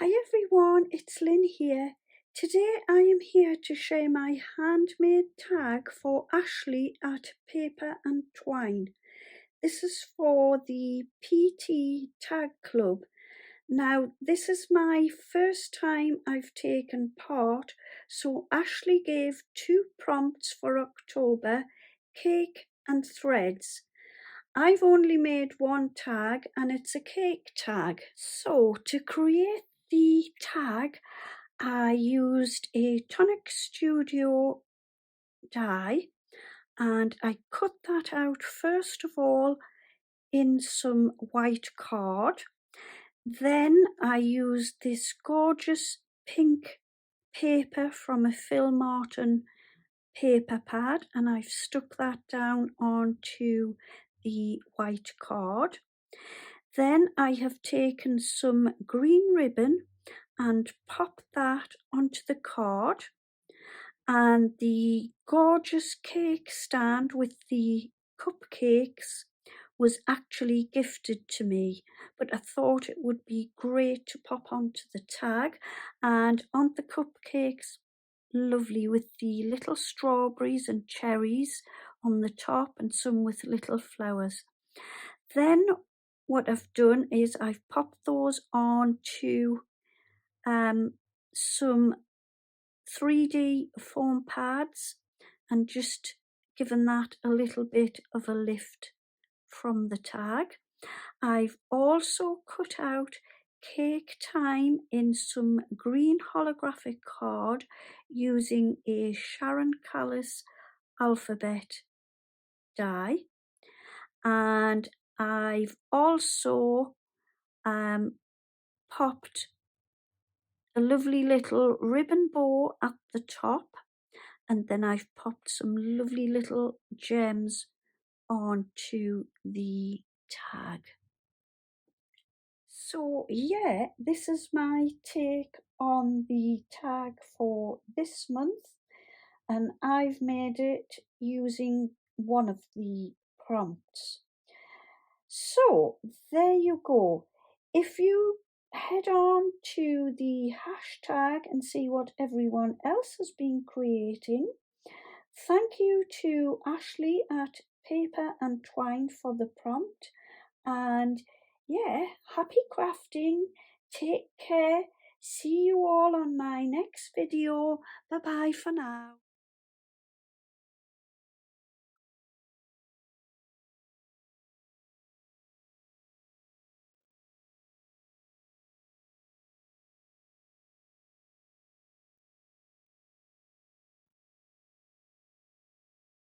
Hi everyone, it's Lynn here. Today I am here to share my handmade tag for Ashley at Paper and Twine. This is for the PT Tag Club. Now this is my first time I've taken part, so Ashley gave 2 prompts for October, cake and threads. I've only made one tag and it's a cake tag. So to create the tag, I used a Tonic Studio die and I cut that out first of all in some white card. Then I used this gorgeous pink paper from a Phil Martin paper pad and I've stuck that down onto the white card. Then I have taken some green ribbon and popped that onto the card, and the gorgeous cake stand with the cupcakes was actually gifted to me, but I thought it would be great to pop onto the tag. And on the cupcakes, lovely with the little strawberries and cherries on the top and some with little flowers. Then what I've done is I've popped those onto some 3D foam pads and just given that a little bit of a lift from the tag. I've also cut out cake time in some green holographic card using a Sharon Callis alphabet die, and I've also popped a lovely little ribbon bow at the top, and then I've popped some lovely little gems onto the tag. So yeah, this is my take on the tag for this month, and I've made it using one of the prompts. So there you go. If you head on to the hashtag and see what everyone else has been creating. Thank you to Ashley at Paper and Twine for the prompt, and yeah, happy crafting. Take care. See you all on my next video. Bye bye for now.